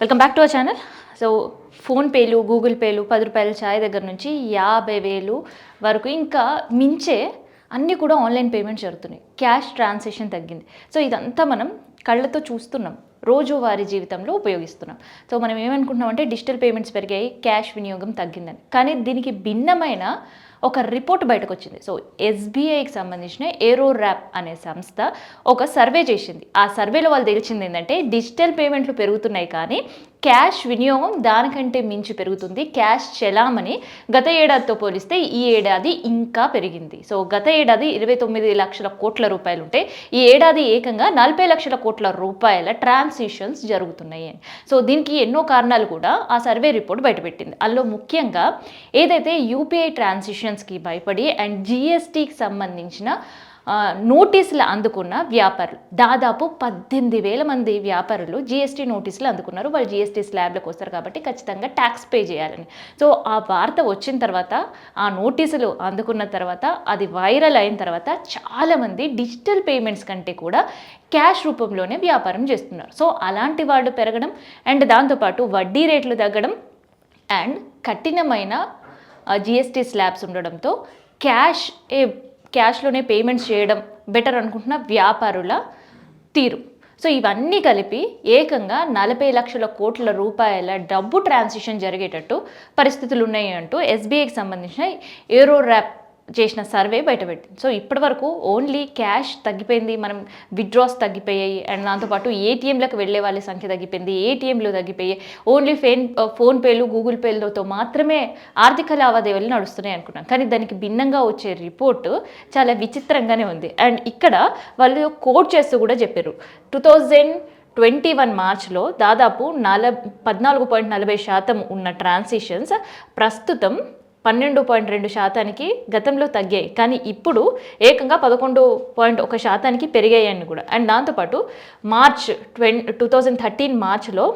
Welcome back to our channel. So ఫోన్పేలు, Google పేలు, 10 రూపాయల ఛాయ్ దగ్గర నుంచి 50,000 వరకు ఇంకా మించే అన్నీ కూడా ఆన్లైన్ పేమెంట్స్ జరుగుతున్నాయి. క్యాష్ ట్రాన్సాక్షన్ తగ్గింది. సో ఇదంతా మనం కళ్ళతో చూస్తున్నాం, రోజువారీ జీవితంలో ఉపయోగిస్తున్నాం. సో మనం ఏమనుకుంటున్నాం అంటే డిజిటల్ పేమెంట్స్ పెరిగాయి, క్యాష్ వినియోగం తగ్గిందని. కానీ దీనికి భిన్నమైన ఒక రిపోర్ట్ బయటకు వచ్చింది. సో ఎస్బీఐకి సంబంధించిన ఏరో ర్యాప్ అనే సంస్థ ఒక సర్వే చేసింది. ఆ సర్వేలో వాళ్ళు తెలిసింది ఏంటంటే డిజిటల్ పేమెంట్లు పెరుగుతున్నాయి కానీ క్యాష్ వినియోగం దానికంటే మించి పెరుగుతుంది. క్యాష్ చలామణి గత ఏడాదితో పోలిస్తే ఈ ఏడాది ఇంకా పెరిగింది. సో గత ఏడాది 29 లక్షల కోట్ల రూపాయలు ఉంటే ఈ ఏడాది ఏకంగా 40 లక్షల కోట్ల రూపాయల ట్రాన్సాక్షన్స్ జరుగుతున్నాయి. సో దీనికి ఎన్నో కారణాలు కూడా ఆ సర్వే రిపోర్ట్ బయటపెట్టింది. అందులో ముఖ్యంగా ఏదైతే యూపీఐ ట్రాన్సాక్షన్స్కి భయపడి అండ్ జిఎస్టీకి సంబంధించిన నోటీసులు అందుకున్న వ్యాపారులు దాదాపు 18,000 మంది వ్యాపారులు జిఎస్టీ నోటీసులు అందుకున్నారు. వాళ్ళు జిఎస్టీ స్లాబ్లకు వస్తారు కాబట్టి ఖచ్చితంగా ట్యాక్స్ పే చేయాలని. సో ఆ వార్త వచ్చిన తర్వాత, ఆ నోటీసులు అందుకున్న తర్వాత, అది వైరల్ అయిన తర్వాత చాలామంది డిజిటల్ పేమెంట్స్ కంటే కూడా క్యాష్ రూపంలోనే వ్యాపారం చేస్తున్నారు. సో అలాంటి వాళ్ళు పెరగడం అండ్ దాంతోపాటు వడ్డీ రేట్లు తగ్గడం అండ్ కఠినమైన జిఎస్టీ స్లాబ్స్ ఉండడంతో క్యాష్లోనే పేమెంట్స్ చేయడం బెటర్ అనుకుంటున్న వ్యాపారుల తీరు. సో ఇవన్నీ కలిపి ఏకంగా 40 లక్షల కోట్ల రూపాయల డబ్బు ట్రాన్సాక్షన్ జరిగేటట్టు పరిస్థితులు ఉన్నాయి అంటూ ఎస్బీఐకి సంబంధించిన ఏరో ర్యాప్ చేసిన సర్వే బయటపెట్టింది. సో ఇప్పటివరకు ఓన్లీ క్యాష్ తగ్గిపోయింది, మనం విత్డ్రాస్ తగ్గిపోయాయి అండ్ దాంతోపాటు ఏటీఎంలకు వెళ్ళే వాళ్ళ సంఖ్య తగ్గిపోయింది, ఏటీఎంలు తగ్గిపోయాయి, ఓన్లీ ఫోన్పేలు, గూగుల్ పేలతో మాత్రమే ఆర్థిక లావాదేవీలు నడుస్తున్నాయి అనుకున్నాం. కానీ దానికి భిన్నంగా వచ్చే రిపోర్టు చాలా విచిత్రంగానే ఉంది. అండ్ ఇక్కడ వాళ్ళు కోట్ చేస్తూ కూడా చెప్పారు 2021 మార్చ్లో దాదాపు 14.40% ఉన్న ట్రాన్సాక్షన్స్ ప్రస్తుతం 12.2% గతంలో తగ్గాయి. కానీ ఇప్పుడు ఏకంగా 11.1% పెరిగాయని కూడా. అండ్ దాంతోపాటు 2013 మార్చ్లో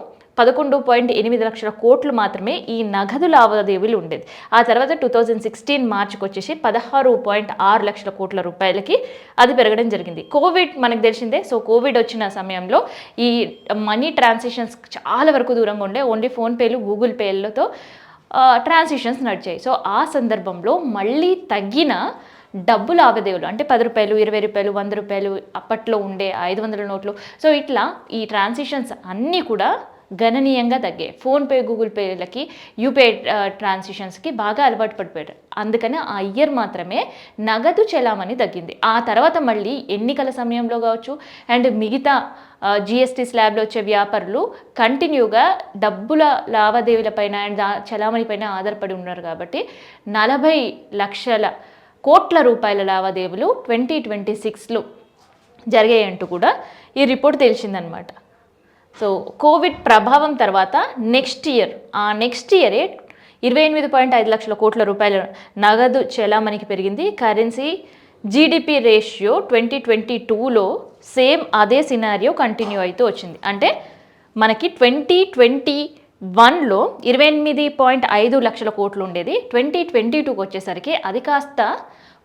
11.8 లక్షల కోట్లు మాత్రమే ఈ నగదు లావాదేవీలు ఉండేది. ఆ తర్వాత 2016 మార్చికి వచ్చేసి 16.6 లక్షల కోట్ల రూపాయలకి అది పెరగడం జరిగింది. కోవిడ్ మనకు తెలిసిందే. సో కోవిడ్ వచ్చిన సమయంలో ఈ మనీ ట్రాన్సాక్షన్స్ చాలా వరకు దూరంగా ఉండే, ఓన్లీ ఫోన్పేలు, గూగుల్ పేలతో ట్రాన్సాక్షన్స్ నడిచాయి. సో ఆ సందర్భంలో మళ్ళీ తగ్గిన డబ్బు లావాదేవీలు అంటే 10 రూపాయలు, 20 రూపాయలు, 100 రూపాయలు, అప్పట్లో ఉండే 500 నోట్లు, సో ఇట్లా ఈ ట్రాన్సాక్షన్స్ అన్నీ కూడా గణనీయంగా తగ్గాయి. ఫోన్పే, గూగుల్ పేలకి, యూపీఐ ట్రాన్సాక్షన్స్కి బాగా అలవాటు పడిపోయారు. అందుకని ఆ ఇయర్ మాత్రమే నగదు చలామణి తగ్గింది. ఆ తర్వాత మళ్ళీ ఎన్నికల సమయంలో కావచ్చు అండ్ మిగతా జిఎస్టీ స్లాబ్లో వచ్చే వ్యాపారులు కంటిన్యూగా డబ్బుల లావాదేవీలపైన అండ్ చలామణిపైన ఆధారపడి ఉన్నారు కాబట్టి 40 లక్షల కోట్ల రూపాయల లావాదేవీలు 2026లో జరిగాయంటూ కూడా ఈ రిపోర్ట్ తెలిసిందనమాట. సో కోవిడ్ ప్రభావం తర్వాత నెక్స్ట్ ఇయరే 28.5 లక్షల కోట్ల రూపాయల నగదు చలామణికి పెరిగింది. కరెన్సీ జీడిపి రేషియో 2022లో సేమ్ అదే సినారియో కంటిన్యూ అవుతూ వచ్చింది. అంటే మనకి 2021లో 28.5 లక్షల కోట్లు ఉండేది, 2022కి వచ్చేసరికి అది కాస్త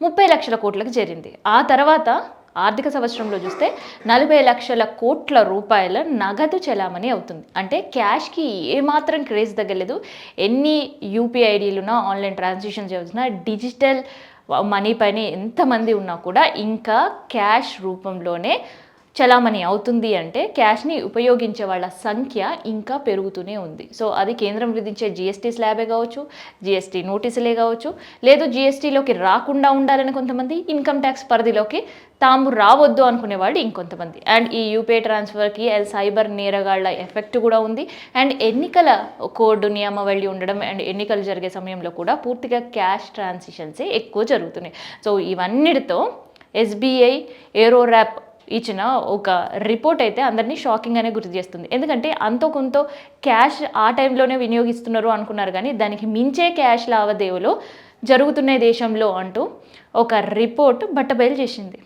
30 లక్షల కోట్లకు చేరింది. ఆ తర్వాత ఆర్థిక సంవత్సరంలో చూస్తే 40 లక్షల కోట్ల రూపాయల నగదు చలామణి అవుతుంది. అంటే క్యాష్కి ఏమాత్రం క్రేజ్ తగ్గలేదు. ఎన్ని యూపీఐడీలున్నా, ఆన్లైన్ ట్రాన్సాక్షన్ చేస్తున్నా, డిజిటల్ మనీ పైన ఎంతమంది ఉన్నా కూడా ఇంకా క్యాష్ రూపంలోనే చలామణి అవుతుంది. అంటే క్యాష్ని ఉపయోగించే వాళ్ళ సంఖ్య ఇంకా పెరుగుతూనే ఉంది. సో అది కేంద్రం విధించే జిఎస్టీ స్లాబే కావచ్చు, జిఎస్టీ నోటీసులే కావచ్చు, లేదు జిఎస్టీలోకి రాకుండా ఉండాలని కొంతమంది, ఇన్కమ్ ట్యాక్స్ పరిధిలోకి తాము రావద్దు అనుకునే వాళ్ళు ఇంకొంతమంది. అండ్ ఈ యూపీఐ ట్రాన్స్ఫర్కి సైబర్ నేరగాళ్ల ఎఫెక్ట్ కూడా ఉంది. అండ్ ఎన్నికల కోడ్ నియమావళి ఉండడం అండ్ ఎన్నికలు జరిగే సమయంలో కూడా పూర్తిగా క్యాష్ ట్రాన్సాక్షన్సే ఎక్కువ జరుగుతున్నాయి. సో ఇవన్నిటితో ఎస్బీఐ ఏరో ర్యాప్ ఇచ్చిన ఒక రిపోర్ట్ అయితే అందరినీ షాకింగ్గానే గుర్తు చేస్తుంది. ఎందుకంటే అంతో కొంత క్యాష్ ఆ టైంలోనే వినియోగిస్తున్నారు అనుకున్నారు, కానీ దానికి మించే క్యాష్ లావాదేవీలు జరుగుతున్నాయి దేశంలో అంటూ ఒక రిపోర్ట్ బట్టబయలు చేసింది.